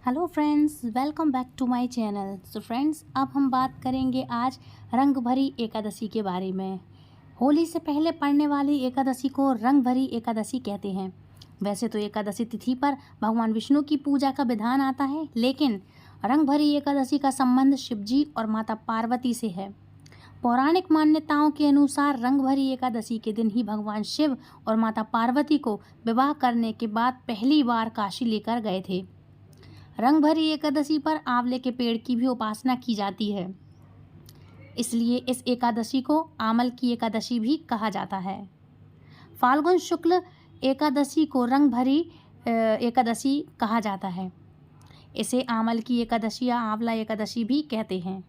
Hello friends, welcome back to my channel. So friends, अब हम बात करेंगे आज रंग भरी एकादशी के बारे में। होली से पहले पड़ने वाली एकादशी को रंग भरी एकादशी कहते हैं। वैसे तो एकादशी तिथि पर भगवान विष्णु की पूजा का विधान आता है, लेकिन रंग भरी एकादशी का संबंध शिवजी और माता पार्वती से है। पौराणिक मान्यताओं के अनुसार रंग भरी एकादशी के दिन ही भगवान शिव और माता पार्वती को विवाह करने के बाद पहली बार काशी लेकर गए थे। रंग भरी एकादशी पर आंवले के पेड़ की भी उपासना की जाती है, इसलिए इस एकादशी को आमल की एकादशी भी कहा जाता है। फाल्गुन शुक्ल एकादशी को रंग भरी एकादशी कहा जाता है। इसे आमल की एकादशी या आंवला एकादशी भी कहते हैं।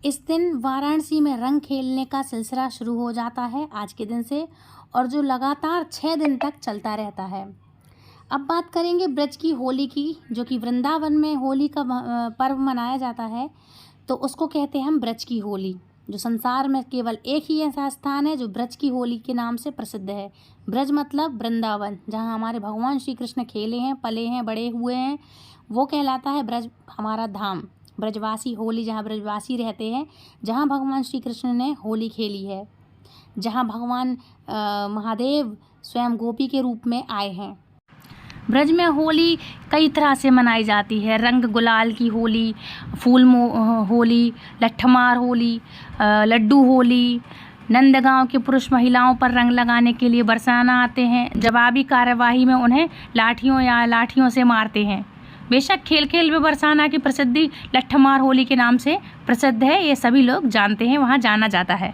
इस दिन वाराणसी में रंग खेलने का सिलसिला शुरू हो जाता है आज के दिन से, और जो लगातार 6 दिन तक चलता रहता है। अब बात करेंगे ब्रज की होली की, जो कि वृंदावन में होली का पर्व मनाया जाता है, तो उसको कहते हैं हम ब्रज की होली। जो संसार में केवल एक ही ऐसा स्थान है जो ब्रज की होली के नाम से प्रसिद्ध है। ब्रज मतलब वृंदावन, जहाँ हमारे भगवान श्री कृष्ण खेले हैं, पले हैं, बड़े हुए हैं, वो कहलाता है ब्रज हमारा धाम। ब्रजवासी होली, जहाँ ब्रजवासी रहते हैं, जहाँ भगवान श्री कृष्ण ने होली खेली है, जहाँ भगवान महादेव स्वयं गोपी के रूप में आए हैं। ब्रज में होली कई तरह से मनाई जाती है। रंग गुलाल की होली, होली, लट्ठमार होली, लड्डू होली। नंदगांव के पुरुष महिलाओं पर रंग लगाने के लिए बरसाना आते हैं। जवाबी कार्यवाही में उन्हें लाठियों से मारते हैं। बेशक खेल खेल में बरसाना की प्रसिद्धि लट्ठमार होली के नाम से प्रसिद्ध है, ये सभी लोग जानते हैं, वहाँ जाना जाता है।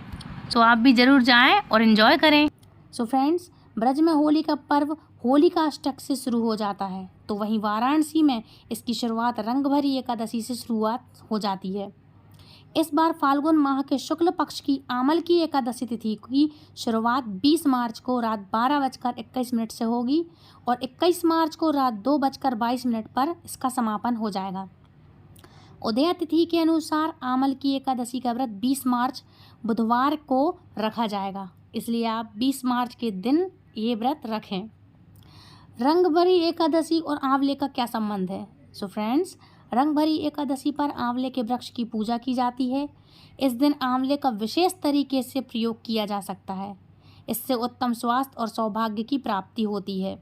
सो आप भी ज़रूर जाएं और इन्जॉय करें। सो फ्रेंड्स, ब्रज में होली का पर्व होलिका अष्टक से शुरू हो जाता है, तो वहीं वाराणसी में इसकी शुरुआत रंग भरी एकादशी से शुरुआत हो जाती है। इस बार फाल्गुन माह के शुक्ल पक्ष की आमल की एकादशी तिथि की शुरुआत 20 मार्च को रात 12:21 से होगी और 21 मार्च को रात 2:22 पर इसका समापन हो जाएगा। उदया तिथि के अनुसार आमल की एकादशी का व्रत 20 मार्च बुधवार को रखा जाएगा, इसलिए आप 20 मार्च के दिन ये व्रत रखें। रंग भरी एकादशी और आंवले का क्या संबंध है? सो फ्रेंड्स, रंग भरी एकादशी पर आंवले के वृक्ष की पूजा की जाती है। इस दिन आंवले का विशेष तरीके से प्रयोग किया जा सकता है। इससे उत्तम स्वास्थ्य और सौभाग्य की प्राप्ति होती है।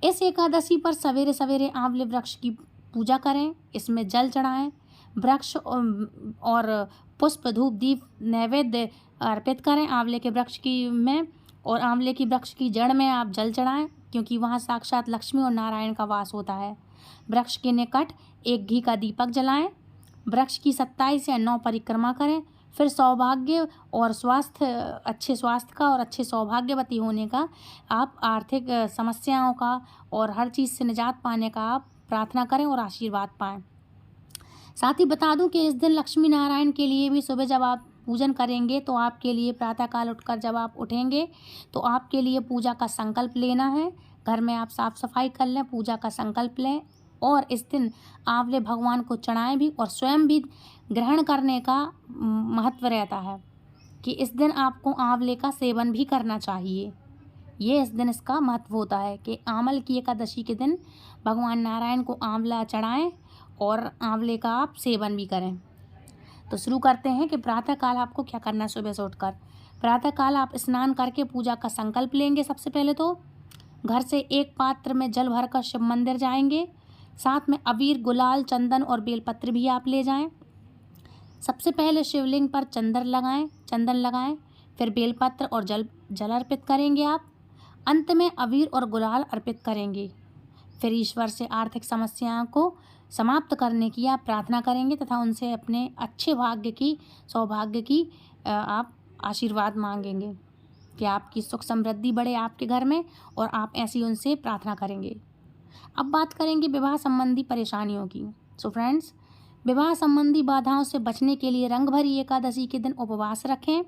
इस एकादशी पर सवेरे सवेरे आंवले वृक्ष की पूजा करें, इसमें जल चढ़ाएं, वृक्ष और पुष्प धूप दीप नैवेद्य अर्पित करें आंवले के वृक्ष की में, और आंवले की वृक्ष की जड़ में आप जल चढ़ाएं, क्योंकि वहाँ साक्षात लक्ष्मी और नारायण का वास होता है। वृक्ष के निकट एक घी का दीपक जलाएं, वृक्ष की 27 या 9 परिक्रमा करें, फिर सौभाग्य और अच्छे स्वास्थ्य का और अच्छे सौभाग्यवती होने का, आप आर्थिक समस्याओं का और हर चीज़ से निजात पाने का आप प्रार्थना करें और आशीर्वाद पाएं। साथ ही बता दूं कि इस दिन लक्ष्मी नारायण के लिए भी सुबह जब आप पूजन करेंगे, तो आपके लिए प्रातःकाल उठकर जब आप उठेंगे, तो आपके लिए पूजा का संकल्प लेना है। घर में आप साफ सफाई कर लें, पूजा का संकल्प लें, और इस दिन आंवले भगवान को चढ़ाएं भी, और स्वयं भी ग्रहण करने का महत्व रहता है कि इस दिन आपको आंवले का सेवन भी करना चाहिए। ये इस दिन इसका महत्व होता है कि आमल की एकादशी के दिन भगवान नारायण को आंवला चढ़ाएं और आंवले का आप सेवन भी करें। तो शुरू करते हैं कि प्रातःकाल आपको क्या करना है। सुबह से उठकर प्रातःकाल आप स्नान करके पूजा का संकल्प लेंगे। सबसे पहले तो घर से एक पात्र में जल भरकर शिव मंदिर जाएंगे। साथ में अबीर, गुलाल, चंदन और बेलपत्र भी आप ले जाएं। सबसे पहले शिवलिंग पर चंदन लगाएं, फिर बेलपत्र और जल अर्पित करेंगे आप। अंत में अबीर और गुलाल अर्पित करेंगे। फिर ईश्वर से आर्थिक समस्याओं को समाप्त करने की आप प्रार्थना करेंगे तथा उनसे अपने अच्छे सौभाग्य की आप आशीर्वाद मांगेंगे कि आपकी सुख समृद्धि बढ़े आपके घर में, और आप ऐसी उनसे प्रार्थना करेंगे। अब बात करेंगे विवाह संबंधी परेशानियों की। सो फ्रेंड्स, विवाह संबंधी बाधाओं से बचने के लिए रंग भरी एकादशी के दिन उपवास रखें।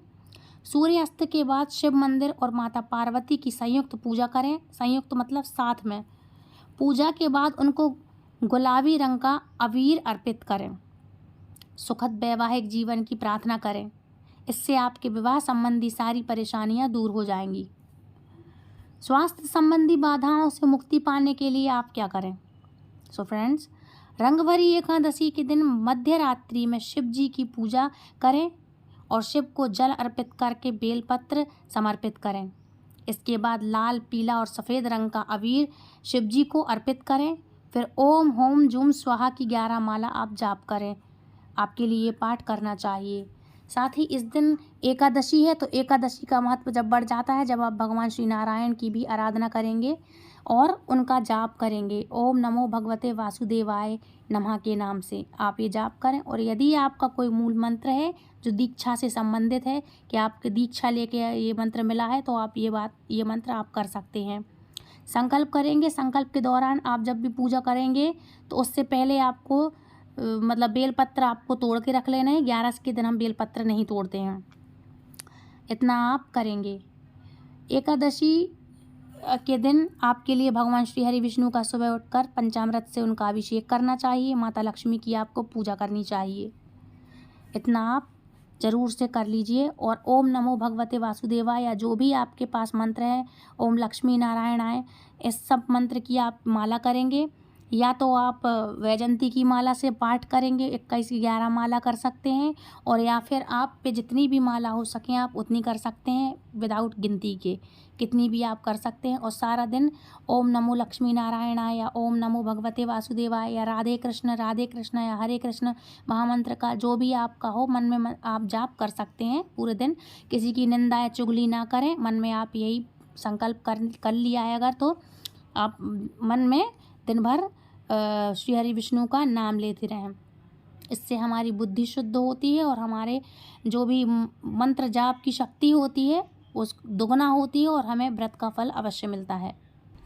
सूर्यास्त के बाद शिव मंदिर और माता पार्वती की संयुक्त पूजा करें। संयुक्त मतलब साथ में। पूजा के बाद उनको गुलाबी रंग का अबीर अर्पित करें। सुखद वैवाहिक जीवन की प्रार्थना करें। इससे आपके विवाह संबंधी सारी परेशानियां दूर हो जाएंगी। स्वास्थ्य संबंधी बाधाओं से मुक्ति पाने के लिए आप क्या करें? सो फ्रेंड्स, रंगभरी एकादशी के दिन मध्य रात्रि में शिव जी की पूजा करें और शिव को जल अर्पित करके बेलपत्र समर्पित करें। इसके बाद लाल, पीला और सफ़ेद रंग का अबीर शिव जी को अर्पित करें। फिर ओम होम जूम स्वाहा की 11 माला आप जाप करें। आपके लिए ये पाठ करना चाहिए। साथ ही इस दिन एकादशी है, तो एकादशी का महत्व जब बढ़ जाता है जब आप भगवान श्री नारायण की भी आराधना करेंगे और उनका जाप करेंगे। ओम नमो भगवते वासुदेवाय नमः के नाम से आप ये जाप करें। और यदि आपका कोई मूल मंत्र है जो दीक्षा से संबंधित है कि आपके दीक्षा लेके ये मंत्र मिला है, तो आप ये मंत्र आप कर सकते हैं। संकल्प करेंगे। संकल्प के दौरान आप जब भी पूजा करेंगे तो उससे पहले आपको मतलब बेलपत्र आपको तोड़ के रख लेना है। 11 के दिन हम बेलपत्र नहीं तोड़ते हैं। इतना आप करेंगे। एकादशी के दिन आपके लिए भगवान श्री हरि विष्णु का सुबह उठकर पंचामृत से उनका अभिषेक करना चाहिए। माता लक्ष्मी की आपको पूजा करनी चाहिए। इतना आप ज़रूर से कर लीजिए। और ओम नमो भगवते वासुदेवाय या जो भी आपके पास मंत्र है, ओम लक्ष्मी नारायण आए, इस सब मंत्र की आप माला करेंगे। या तो आप वैजंती की माला से पाठ करेंगे, 21 की 11 माला कर सकते हैं। और या फिर आप पे जितनी भी माला हो सकें आप उतनी कर सकते हैं, विदाउट गिनती के कितनी भी आप कर सकते हैं। और सारा दिन ओम नमो लक्ष्मी नारायणाय या ओम नमो भगवते वासुदेवाय या राधे कृष्ण या हरे कृष्ण महामंत्र का जो भी आपका हो मन में आप जाप कर सकते हैं पूरे दिन। किसी की निंदा या चुगली ना करें। मन में आप यही संकल्प कर लिया है अगर, तो आप मन में दिन भर श्री हरि विष्णु का नाम लेते रहें। इससे हमारी बुद्धि शुद्ध होती है और हमारे जो भी मंत्र जाप की शक्ति होती है उस दुगना होती है और हमें व्रत का फल अवश्य मिलता है।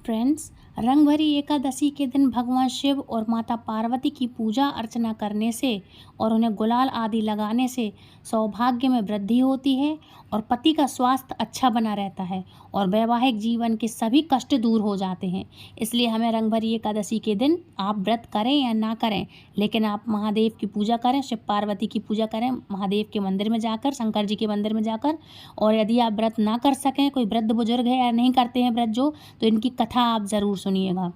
फ्रेंड्स, रंगभरी एकादशी के दिन भगवान शिव और माता पार्वती की पूजा अर्चना करने से और उन्हें गुलाल आदि लगाने से सौभाग्य में वृद्धि होती है और पति का स्वास्थ्य अच्छा बना रहता है और वैवाहिक जीवन के सभी कष्ट दूर हो जाते हैं। इसलिए हमें रंगभरी एकादशी के दिन आप व्रत करें या ना करें, लेकिन आप महादेव की पूजा करें, शिव पार्वती की पूजा करें महादेव के मंदिर में जाकर, शंकर जी के मंदिर में जाकर। और यदि आप व्रत ना कर सकें, कोई वृद्ध बुजुर्ग है या नहीं करते हैं व्रत जो, तो इनकी कथा आप ज़रूर सुनिएगा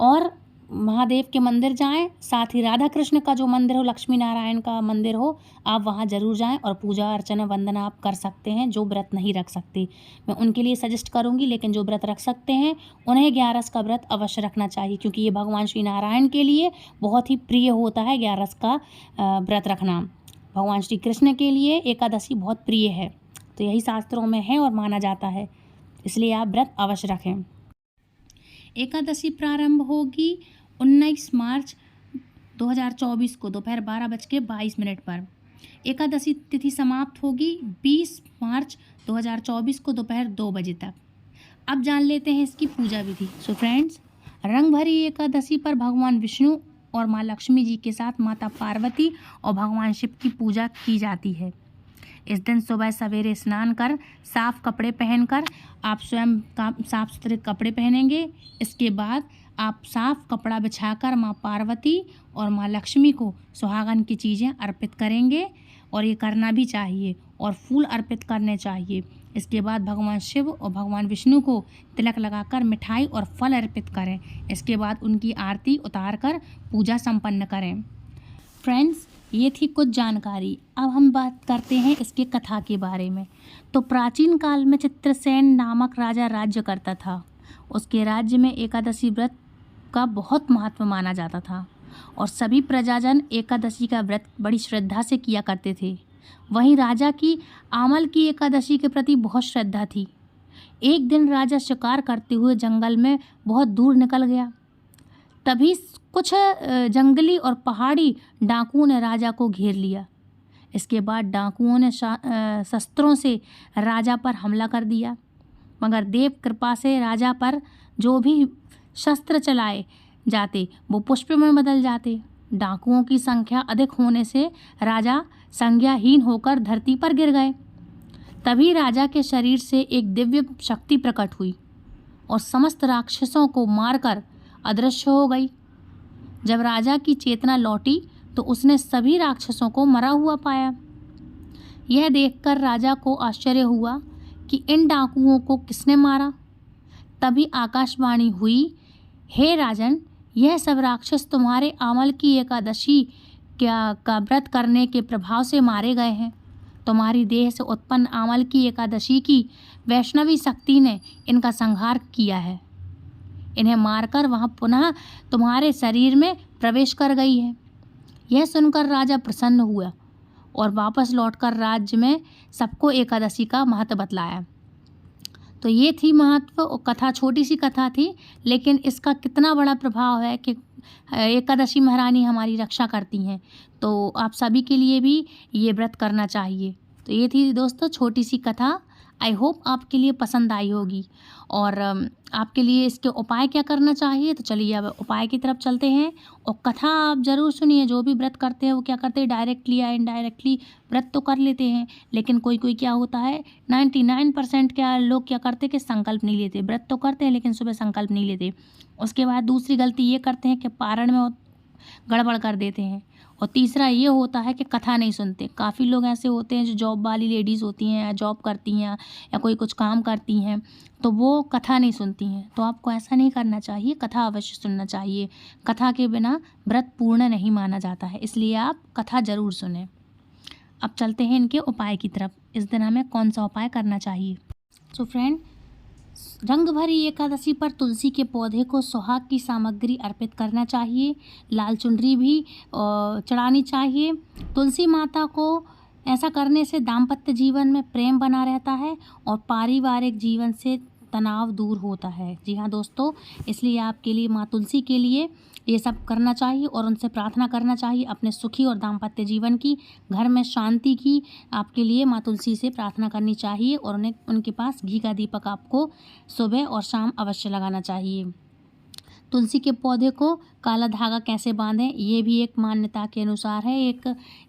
और महादेव के मंदिर जाएं। साथ ही राधा कृष्ण का जो मंदिर हो, लक्ष्मी नारायण का मंदिर हो, आप वहां ज़रूर जाएं और पूजा अर्चना वंदना आप कर सकते हैं। जो व्रत नहीं रख सकते मैं उनके लिए सजेस्ट करूंगी, लेकिन जो व्रत रख सकते हैं उन्हें 11 का व्रत अवश्य रखना चाहिए, क्योंकि ये भगवान श्री नारायण के लिए बहुत ही प्रिय होता है 11 का व्रत रखना। भगवान श्री कृष्ण के लिए एकादशी बहुत प्रिय है, तो यही शास्त्रों में है और माना जाता है, इसलिए आप व्रत अवश्य रखें। एकादशी प्रारंभ होगी 19 मार्च 2024 को दोपहर 12:22 पर। एकादशी तिथि समाप्त होगी 20 मार्च 2024 को दोपहर 2 बजे तक। अब जान लेते हैं इसकी पूजा विधि। सो फ्रेंड्स, रंगभरी एकादशी पर भगवान विष्णु और माँ लक्ष्मी जी के साथ माता पार्वती और भगवान शिव की पूजा की जाती है। इस दिन सुबह सवेरे स्नान कर साफ कपड़े पहनकर आप स्वयं साफ सुथरे कपड़े पहनेंगे। इसके बाद आप साफ कपड़ा बिछाकर माँ पार्वती और माँ लक्ष्मी को सुहागन की चीज़ें अर्पित करेंगे और ये करना भी चाहिए और फूल अर्पित करने चाहिए। इसके बाद भगवान शिव और भगवान विष्णु को तिलक लगाकर मिठाई और फल अर्पित करें। इसके बाद उनकी आरती उतार कर पूजा संपन्न करें। फ्रेंड्स, ये थी कुछ जानकारी। अब हम बात करते हैं इसके कथा के बारे में। तो प्राचीन काल में चित्रसेन नामक राजा राज्य करता था। उसके राज्य में एकादशी व्रत का बहुत महत्व माना जाता था और सभी प्रजाजन एकादशी का व्रत बड़ी श्रद्धा से किया करते थे। वहीं राजा की आमल की एकादशी के प्रति बहुत श्रद्धा थी। एक दिन राजा शिकार करते हुए जंगल में बहुत दूर निकल गया। तभी कुछ जंगली और पहाड़ी डाकुओं ने राजा को घेर लिया। इसके बाद डाकुओं ने शस्त्रों से राजा पर हमला कर दिया, मगर देव कृपा से राजा पर जो भी शस्त्र चलाए जाते वो पुष्प में बदल जाते। डाकुओं की संख्या अधिक होने से राजा संज्ञाहीन होकर धरती पर गिर गए। तभी राजा के शरीर से एक दिव्य शक्ति प्रकट हुई और समस्त राक्षसों को मारकर अदृश्य हो गई। जब राजा की चेतना लौटी तो उसने सभी राक्षसों को मरा हुआ पाया। यह देखकर राजा को आश्चर्य हुआ कि इन डाकुओं को किसने मारा। तभी आकाशवाणी हुई, हे राजन, यह सब राक्षस तुम्हारे अमल की एकादशी का व्रत करने के प्रभाव से मारे गए हैं। तुम्हारी देह से उत्पन्न अमल की एकादशी की वैष्णवी शक्ति ने इनका संहार किया है। इन्हें मारकर वह पुनः तुम्हारे शरीर में प्रवेश कर गई है। यह सुनकर राजा प्रसन्न हुआ और वापस लौटकर राज्य में सबको एकादशी का महत्व बतलाया। तो ये थी महत्व कथा, छोटी सी कथा थी, लेकिन इसका कितना बड़ा प्रभाव है कि एकादशी महारानी हमारी रक्षा करती हैं। तो आप सभी के लिए भी ये व्रत करना चाहिए। तो ये थी दोस्तों छोटी सी कथा। आई होप आपके लिए पसंद आई होगी। और आपके लिए इसके उपाय क्या करना चाहिए, तो चलिए अब उपाय की तरफ चलते हैं। और कथा आप ज़रूर सुनिए। जो भी व्रत करते हैं वो क्या करते हैं, डायरेक्टली या इनडायरेक्टली व्रत तो कर लेते हैं, लेकिन कोई कोई क्या होता है 99% क्या लोग क्या करते हैं कि संकल्प नहीं लेते। व्रत तो करते हैं लेकिन सुबह संकल्प नहीं लेते। उसके बाद दूसरी गलती ये करते हैं कि पारण में गड़बड़ कर देते हैं। और तीसरा ये होता है कि कथा नहीं सुनते। काफ़ी लोग ऐसे होते हैं जो जॉब वाली लेडीज़ होती हैं या जॉब करती हैं या कोई कुछ काम करती हैं, तो वो कथा नहीं सुनती हैं। तो आपको ऐसा नहीं करना चाहिए, कथा अवश्य सुनना चाहिए। कथा के बिना व्रत पूर्ण नहीं माना जाता है, इसलिए आप कथा ज़रूर सुनें। अब चलते हैं इनके उपाय की तरफ। इस दिन हमें कौन सा उपाय करना चाहिए। सो फ्रेंड, रंग भरी एकादशी पर तुलसी के पौधे को सुहाग की सामग्री अर्पित करना चाहिए। लाल चुनरी भी चढ़ानी चाहिए। तुलसी माता को ऐसा करने से दाम्पत्य जीवन में प्रेम बना रहता है और पारिवारिक जीवन से तनाव दूर होता है। जी हाँ दोस्तों, इसलिए आपके लिए माँ तुलसी के लिए ये सब करना चाहिए और उनसे प्रार्थना करना चाहिए अपने सुखी और दाम्पत्य जीवन की, घर में शांति की। आपके लिए माँ तुलसी से प्रार्थना करनी चाहिए और उन्हें उनके पास घी का दीपक आपको सुबह और शाम अवश्य लगाना चाहिए। तुलसी के पौधे को काला धागा कैसे बांधें, ये भी एक मान्यता के अनुसार है,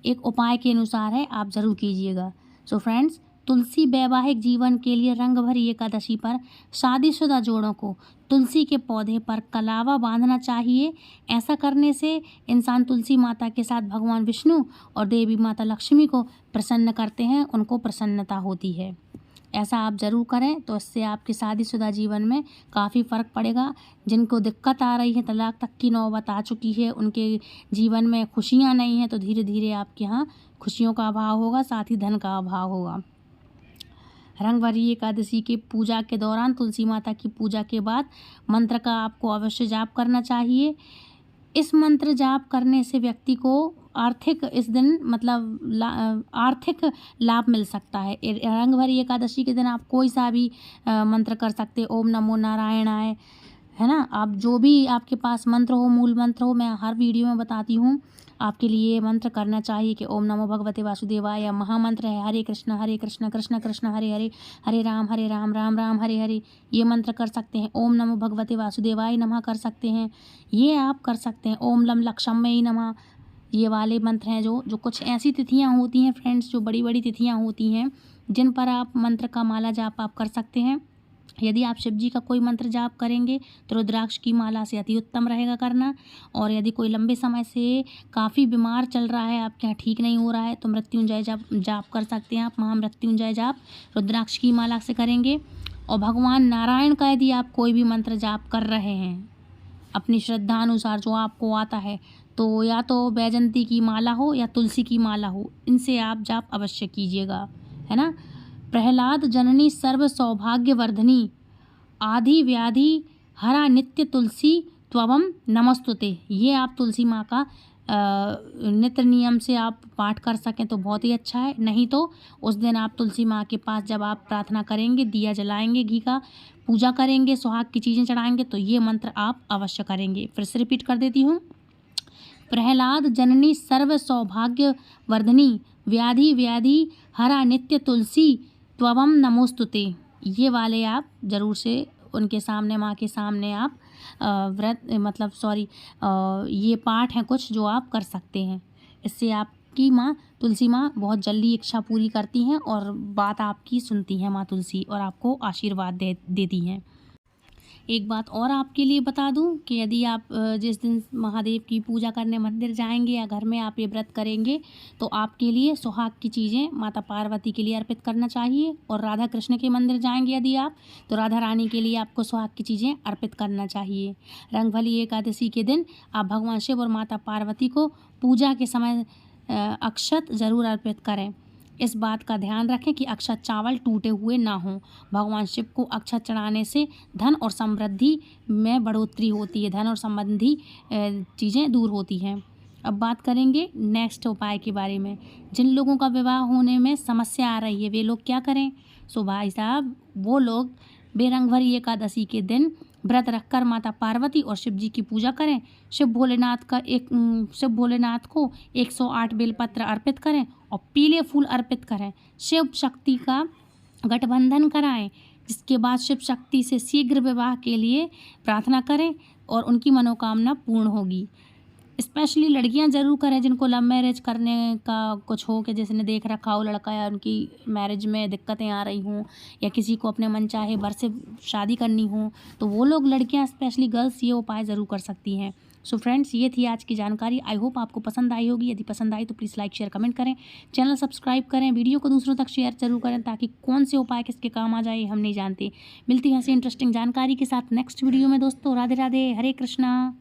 एक उपाय के अनुसार है, आप ज़रूर कीजिएगा। सो फ्रेंड्स, तुलसी वैवाहिक जीवन के लिए रंग भरी एकादशी पर शादीशुदा जोड़ों को तुलसी के पौधे पर कलावा बांधना चाहिए। ऐसा करने से इंसान तुलसी माता के साथ भगवान विष्णु और देवी माता लक्ष्मी को प्रसन्न करते हैं, उनको प्रसन्नता होती है। ऐसा आप ज़रूर करें, तो इससे आपके शादीशुदा जीवन में काफ़ी फ़र्क पड़ेगा। जिनको दिक्कत आ रही है, तलाक तक की नौबत आ चुकी है, उनके जीवन में खुशियाँ नहीं हैं, तो धीरे धीरे आपके यहाँ खुशियों का अभाव होगा, साथ ही धन का अभाव होगा। रंग भरी एकादशी की पूजा के दौरान तुलसी माता की पूजा के बाद मंत्र का आपको अवश्य जाप करना चाहिए। इस मंत्र जाप करने से व्यक्ति को आर्थिक इस दिन मतलब आर्थिक लाभ मिल सकता है। रंग भरी एकादशी के दिन आप कोई सा भी मंत्र कर सकते हैं। ओम नमो नारायणाय, है ना। आप जो भी आपके पास मंत्र हो, मूल मंत्र हो, मैं हर वीडियो में बताती हूँ। आपके लिए मंत्र करना चाहिए कि ओम नमो भगवते वासुदेवाय, या महामंत्र है हरे कृष्ण कृष्ण कृष्ण हरे हरे, हरे राम राम राम हरे हरे। ये मंत्र कर सकते हैं। ओम नमो भगवते वासुदेवाय नमः कर सकते हैं, ये आप कर सकते हैं। ओम लम लक्ष्मय नमः, ये वाले मंत्र हैं जो कुछ ऐसी तिथियां होती हैं फ्रेंड्स, जो बड़ी बड़ी तिथियां होती हैं, जिन पर आप मंत्र का माला जाप आप कर सकते हैं। यदि आप शिव जी का कोई मंत्र जाप करेंगे तो रुद्राक्ष की माला से अति उत्तम रहेगा करना। और यदि कोई लंबे समय से काफ़ी बीमार चल रहा है, आपके यहाँ ठीक नहीं हो रहा है, तो मृत्युंजय जाप कर सकते हैं आप। महामृत्युंजय जाप रुद्राक्ष की माला से करेंगे। और भगवान नारायण का यदि आप कोई भी मंत्र जाप कर रहे हैं अपनी श्रद्धा अनुसार जो आपको आता है, तो या तो बैजंती की माला हो या तुलसी की माला हो, इनसे आप जाप अवश्य कीजिएगा, है ना। प्रहलाद जननी सर्व सौभाग्य वर्धनी, आदि व्याधि हरा नित्य तुलसी त्वम नमस्तुते। ये आप तुलसी माँ का नित्य नियम से आप पाठ कर सकें तो बहुत ही अच्छा है। नहीं तो उस दिन आप तुलसी माँ के पास जब आप प्रार्थना करेंगे, दिया जलाएंगे, घी का पूजा करेंगे, सुहाग की चीज़ें चढ़ाएंगे, तो ये मंत्र आप अवश्य करेंगे। फिर से रिपीट कर देती हूँ। प्रहलाद जननी सर्व सौभाग्य वर्धनी, व्याधि व्याधि हरा नित्य तुलसी त्वम नमोस्तुते। ये वाले आप ज़रूर से उनके सामने, माँ के सामने आप ये पाठ हैं कुछ जो आप कर सकते हैं। इससे आपकी माँ तुलसी माँ बहुत जल्दी इच्छा पूरी करती हैं और बात आपकी सुनती हैं माँ तुलसी, और आपको आशीर्वाद देती हैं। एक बात और आपके लिए बता दूं कि यदि आप जिस दिन महादेव की पूजा करने मंदिर जाएंगे या घर में आप ये व्रत करेंगे तो आपके लिए सुहाग की चीज़ें माता पार्वती के लिए अर्पित करना चाहिए, और राधा कृष्ण के मंदिर जाएंगे यदि आप तो राधा रानी के लिए आपको सुहाग की चीज़ें अर्पित करना चाहिए। रंगभली एकादशी के दिन आप भगवान शिव और माता पार्वती को पूजा के समय अक्षत ज़रूर अर्पित करें। इस बात का ध्यान रखें कि अक्षत चावल टूटे हुए ना हों। भगवान शिव को अक्षत चढ़ाने से धन और समृद्धि में बढ़ोतरी होती है, धन और संबंधी चीज़ें दूर होती हैं। अब बात करेंगे नेक्स्ट उपाय के बारे में। जिन लोगों का विवाह होने में समस्या आ रही है वे लोग क्या करें? सो भाई साहब, वो लोग बेरंगभरी एकादशी के दिन व्रत रखकर माता पार्वती और शिव जी की पूजा करें। शिव भोलेनाथ को 108 बेलपत्र अर्पित करें और पीले फूल अर्पित करें। शिव शक्ति का गठबंधन कराएं, जिसके बाद शिव शक्ति से शीघ्र विवाह के लिए प्रार्थना करें और उनकी मनोकामना पूर्ण होगी। स्पेशली लड़कियां ज़रूर करें जिनको लव मैरिज करने का कुछ हो, कि जिसने देख रखा हो लड़का या उनकी मैरिज में दिक्कतें आ रही हों, या किसी को अपने मन चाहे वर से शादी करनी हो, तो वो लोग लड़कियां स्पेशली गर्ल्स ये उपाय ज़रूर कर सकती हैं। सो फ्रेंड्स, ये थी आज की जानकारी। आई होप आपको पसंद आई होगी। यदि पसंद आई तो प्लीज़ लाइक शेयर कमेंट करें, चैनल सब्सक्राइब करें, वीडियो को दूसरों तक शेयर जरूर करें ताकि कौन से उपाय किसके काम आ जाए हम नहीं जानते। मिलती है ऐसी इंटरेस्टिंग जानकारी के साथ नेक्स्ट वीडियो में दोस्तों। राधे राधे, हरे कृष्णा।